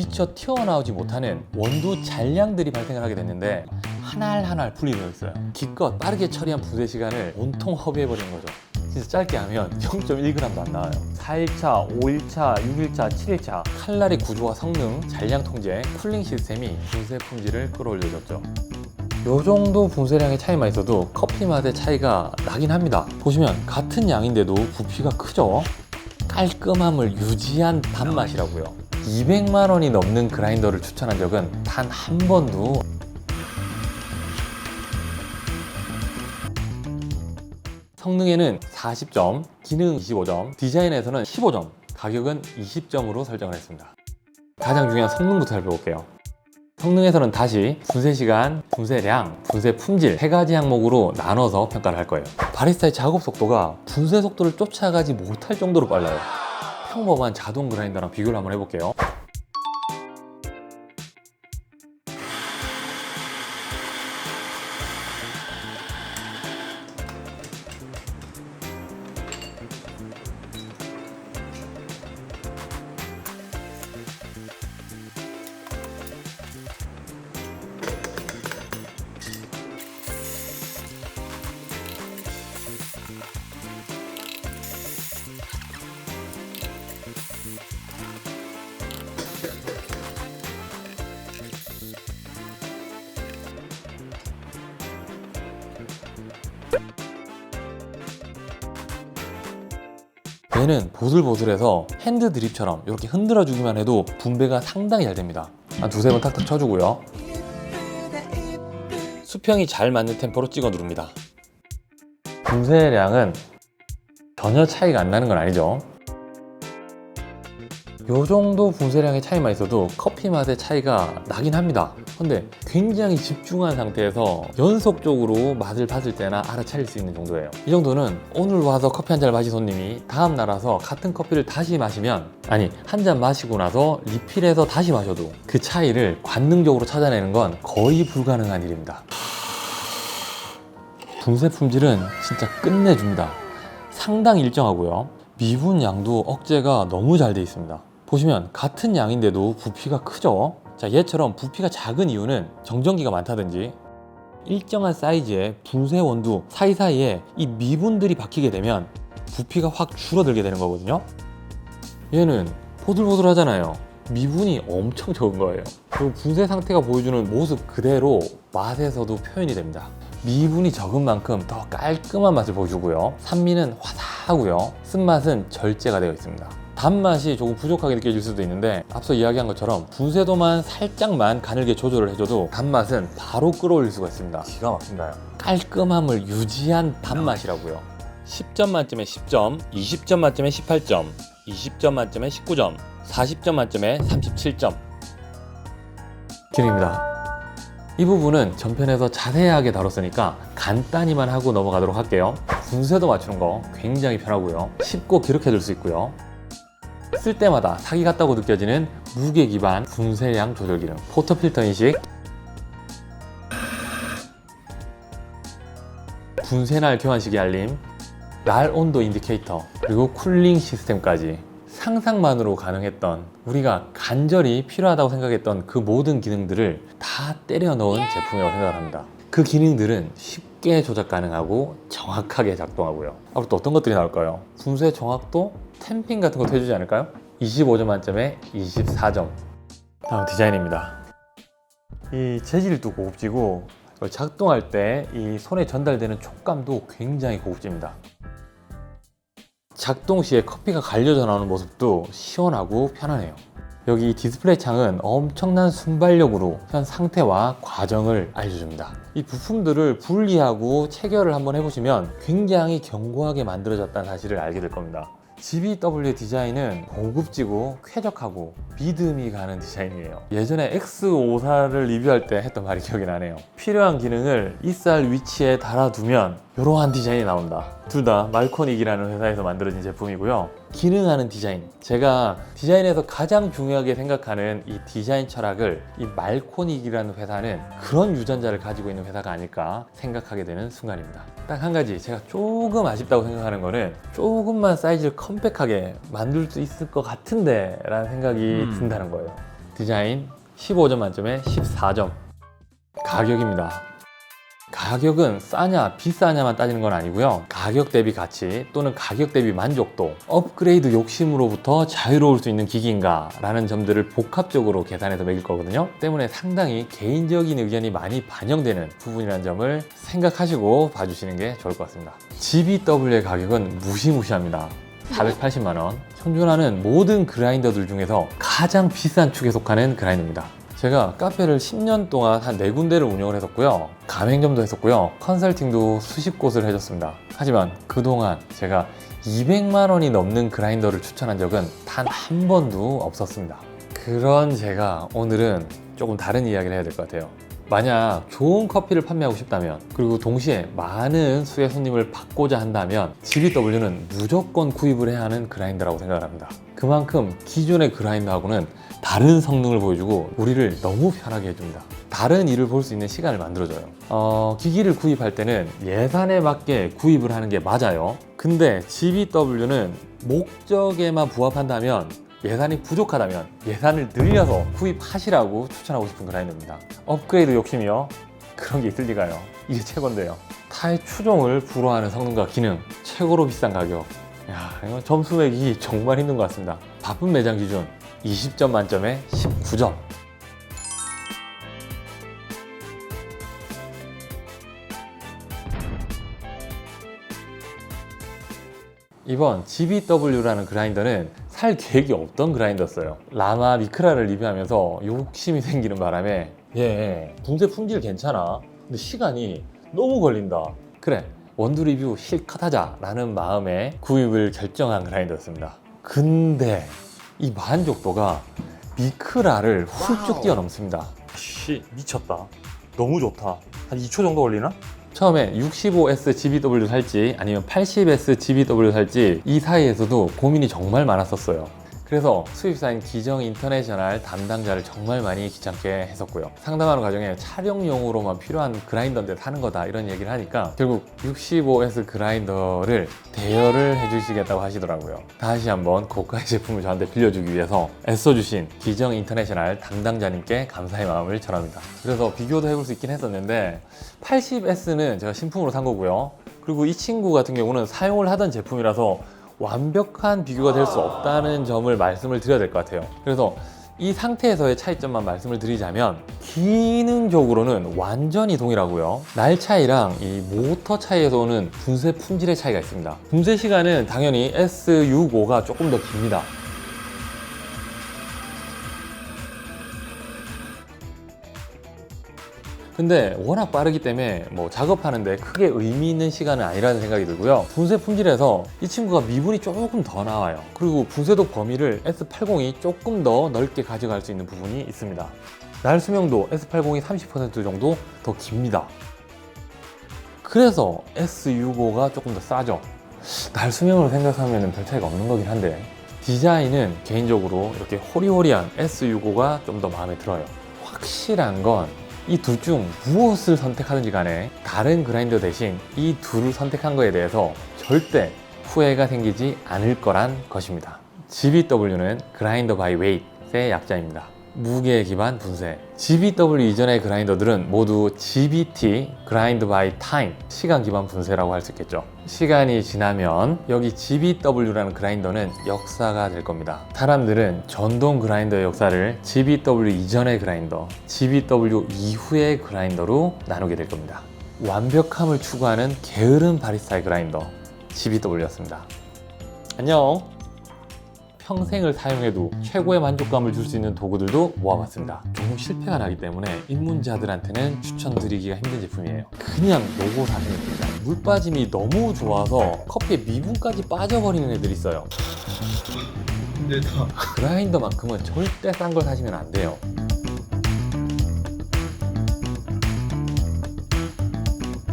미처 튀어나오지 못하는 원두 잔량들이 발생을 하게 됐는데 한 알 한 알 분리되어 있어요. 기껏 빠르게 처리한 분쇄 시간을 온통 허비해버리는 거죠. 진짜 짧게 하면 0.1g도 안 나와요. 4일차, 5일차, 6일차, 7일차 칼날의 구조와 성능, 잔량 통제, 쿨링 시스템이 분쇄 품질을 끌어올려줬죠. 요 정도 분쇄량의 차이만 있어도 커피 맛의 차이가 나긴 합니다. 보시면 같은 양인데도 부피가 크죠? 깔끔함을 유지한 단맛이라고요. 200만 원이 넘는 그라인더를 추천한 적은 단 한 번도. 성능에는 40점, 기능 25점, 디자인에서는 15점, 가격은 20점으로 설정을 했습니다. 가장 중요한 성능부터 살펴볼게요. 성능에서는 다시 분쇄 시간, 분쇄량, 분쇄 품질 3가지 항목으로 나눠서 평가를 할 거예요. 바리스타의 작업 속도가 분쇄 속도를 쫓아가지 못할 정도로 빨라요. 평범한 자동 그라인더랑 비교를 한번 해볼게요. 얘는 보슬보슬해서 핸드 드립처럼 이렇게 흔들어 주기만 해도 분배가 상당히 잘 됩니다. 한 두세 번 탁탁 쳐주고요. 수평이 잘 맞는 템포로 찍어 누릅니다. 분쇄량은 전혀 차이가 안 나는 건 아니죠. 요 정도 분쇄량의 차이만 있어도 커피 맛의 차이가 나긴 합니다. 근데 굉장히 집중한 상태에서 연속적으로 맛을 봤을 때나 알아차릴 수 있는 정도예요. 이 정도는 오늘 와서 커피 한 잔 마신 손님이 다음 날 와서 같은 커피를 다시 마시면, 아니 한 잔 마시고 나서 리필해서 다시 마셔도 그 차이를 관능적으로 찾아내는 건 거의 불가능한 일입니다. 분쇄 품질은 진짜 끝내줍니다. 상당히 일정하고요. 미분 양도 억제가 너무 잘 돼 있습니다. 보시면 같은 양인데도 부피가 크죠? 자, 얘처럼 부피가 작은 이유는 정전기가 많다든지 일정한 사이즈의 분쇄 원두 사이사이에 이 미분들이 박히게 되면 부피가 확 줄어들게 되는 거거든요. 얘는 보들보들하잖아요. 미분이 엄청 적은 거예요. 그리고 분쇄 상태가 보여주는 모습 그대로 맛에서도 표현이 됩니다. 미분이 적은 만큼 더 깔끔한 맛을 보여주고요. 산미는 화사하고요. 쓴맛은 절제가 되어 있습니다. 단맛이 조금 부족하게 느껴질 수도 있는데 앞서 이야기한 것처럼 분쇄도만 살짝만 가늘게 조절을 해줘도 단맛은 바로 끌어올릴 수가 있습니다. 기가 막힌다요. 깔끔함을 유지한 단맛이라고요. 10점 만점에 10점, 20점 만점에 18점, 20점 만점에 19점, 40점 만점에 37점. 기능입니다. 이 부분은 전편에서 자세하게 다뤘으니까 간단히만 하고 넘어가도록 할게요. 분쇄도 맞추는 거 굉장히 편하고요. 쉽고 기록해둘 수 있고요. 쓸 때마다 사기 같다고 느껴지는 무게 기반 분쇄량 조절 기능, 포터 필터 인식, 분쇄날 교환 시기 알림, 날 온도 인디케이터, 그리고 쿨링 시스템까지 상상만으로 가능했던, 우리가 간절히 필요하다고 생각했던 그 모든 기능들을 다 때려 넣은 제품이라고 생각합니다. 그 기능들은 쉽게 조작 가능하고 정확하게 작동하고요. 앞으로 또 어떤 것들이 나올까요? 분쇄 정확도, 탬핑 같은 것도 해주지 않을까요? 25점 만점에 24점. 다음 디자인입니다. 이 재질도 고급지고 작동할 때 이 손에 전달되는 촉감도 굉장히 고급집니다. 작동 시에 커피가 갈려져 나오는 모습도 시원하고 편하네요. 여기 디스플레이 창은 엄청난 순발력으로 현 상태와 과정을 알려줍니다. 이 부품들을 분리하고 체결을 한번 해보시면 굉장히 견고하게 만들어졌다는 사실을 알게 될 겁니다. GBW의 디자인은 고급지고 쾌적하고 믿음이 가는 디자인이에요. 예전에 X54를 리뷰할 때 했던 말이 기억이 나네요. 필요한 기능을 이쌀 위치에 달아두면 이러한 디자인이 나온다. 둘 다 말코닉이라는 회사에서 만들어진 제품이고요. 기능하는 디자인, 제가 디자인에서 가장 중요하게 생각하는 이 디자인 철학을 이 말코닉이라는 회사는 그런 유전자를 가지고 있는 회사가 아닐까 생각하게 되는 순간입니다. 딱 한 가지 제가 조금 아쉽다고 생각하는 거는 조금만 사이즈를 컴팩하게 만들 수 있을 것 같은데 라는 생각이 든다는 거예요. 디자인 15점 만점에 14점. 가격입니다. 가격은 싸냐 비싸냐만 따지는 건 아니고요. 가격 대비 가치 또는 가격 대비 만족도, 업그레이드 욕심으로부터 자유로울 수 있는 기기인가 라는 점들을 복합적으로 계산해서 매길 거거든요. 때문에 상당히 개인적인 의견이 많이 반영되는 부분이라는 점을 생각하시고 봐주시는 게 좋을 것 같습니다. GBW의 가격은 무시무시합니다. 480만원. 현존하는 모든 그라인더들 중에서 가장 비싼 축에 속하는 그라인더입니다. 제가 카페를 10년 동안 한 4군데를 운영을 했었고요. 가맹점도 했었고요. 컨설팅도 수십 곳을 해줬습니다. 하지만 그동안 제가 200만 원이 넘는 그라인더를 추천한 적은 단 한 번도 없었습니다. 그런 제가 오늘은 조금 다른 이야기를 해야 될 것 같아요. 만약 좋은 커피를 판매하고 싶다면, 그리고 동시에 많은 수의 손님을 받고자 한다면 GBW는 무조건 구입을 해야 하는 그라인더라고 생각을 합니다. 그만큼 기존의 그라인더하고는 다른 성능을 보여주고 우리를 너무 편하게 해줍니다. 다른 일을 볼 수 있는 시간을 만들어줘요. 기기를 구입할 때는 예산에 맞게 구입을 하는 게 맞아요. 근데 GBW는 목적에만 부합한다면, 예산이 부족하다면 예산을 늘려서 구입하시라고 추천하고 싶은 그라인더입니다. 업그레이드 욕심이요? 그런 게 있을 리가요. 이게 최고인데요. 타의 추종을 불허하는 성능과 기능, 최고로 비싼 가격. 야, 이거 점수 매기 정말 힘든 것 같습니다. 바쁜 매장 기준 20점 만점에 19점. 이번 GBW라는 그라인더는 살 계획이 없던 그라인더였어요. 라마 미크라를 리뷰하면서 욕심이 생기는 바람에 분쇄 품질 괜찮아, 근데 시간이 너무 걸린다, 그래 원두 리뷰 실컷 하자 라는 마음에 구입을 결정한 그라인더였습니다. 근데 이 만족도가 미크라를 훌쩍 뛰어넘습니다. 미쳤다, 너무 좋다. 한 2초 정도 걸리나? 처음에 65S GBW 살지 아니면 80S GBW 살지 이 사이에서도 고민이 정말 많았었어요. 그래서 수입사인 기정 인터내셔널 담당자를 정말 많이 귀찮게 했었고요. 상담하는 과정에 촬영용으로만 필요한 그라인더인데 사는 거다 이런 얘기를 하니까 결국 65S 그라인더를 대여를 해주시겠다고 하시더라고요. 다시 한번 고가의 제품을 저한테 빌려주기 위해서 애써주신 기정 인터내셔널 담당자님께 감사의 마음을 전합니다. 그래서 비교도 해볼 수 있긴 했었는데 80S는 제가 신품으로 산 거고요. 그리고 이 친구 같은 경우는 사용을 하던 제품이라서 완벽한 비교가 될 수 없다는 점을 말씀을 드려야 될 것 같아요. 그래서 이 상태에서의 차이점만 말씀을 드리자면, 기능적으로는 완전히 동일하고요. 날 차이랑 이 모터 차이에서 오는 분쇄 품질의 차이가 있습니다. 분쇄 시간은 당연히 S65가 조금 더 깁니다. 근데 워낙 빠르기 때문에 뭐 작업하는데 크게 의미 있는 시간은 아니라는 생각이 들고요. 분쇄 품질에서 이 친구가 미분이 조금 더 나와요. 그리고 분쇄도 범위를 S80이 조금 더 넓게 가져갈 수 있는 부분이 있습니다. 날 수명도 S80이 30% 정도 더 깁니다. 그래서 S65가 조금 더 싸죠. 날 수명으로 생각하면 별 차이가 없는 거긴 한데, 디자인은 개인적으로 이렇게 호리호리한 S65가 좀 더 마음에 들어요. 확실한 건 이 둘 중 무엇을 선택하든지 간에 다른 그라인더 대신 이 둘을 선택한 거에 대해서 절대 후회가 생기지 않을 거란 것입니다. GBW는 그라인더 바이 웨이트의 약자입니다. 무게 기반 분쇄. GBW 이전의 그라인더들은 모두 GBT, 그라인드 바이 타임, 시간 기반 분쇄라고 할 수 있겠죠. 시간이 지나면 여기 GBW라는 그라인더는 역사가 될 겁니다. 사람들은 전동 그라인더의 역사를 GBW 이전의 그라인더, GBW 이후의 그라인더로 나누게 될 겁니다. 완벽함을 추구하는 게으른 바리스타의 그라인더, GBW였습니다. 안녕. 평생을 사용해도 최고의 만족감을 줄 수 있는 도구들도 모아봤습니다. 종종 실패가 나기 때문에 입문자들한테는 추천드리기가 힘든 제품이에요. 그냥 요거 사시면 됩니다. 물 빠짐이 너무 좋아서 커피에 미분까지 빠져버리는 애들이 있어요. 근데 그라인더만큼은 절대 싼 걸 사시면 안 돼요.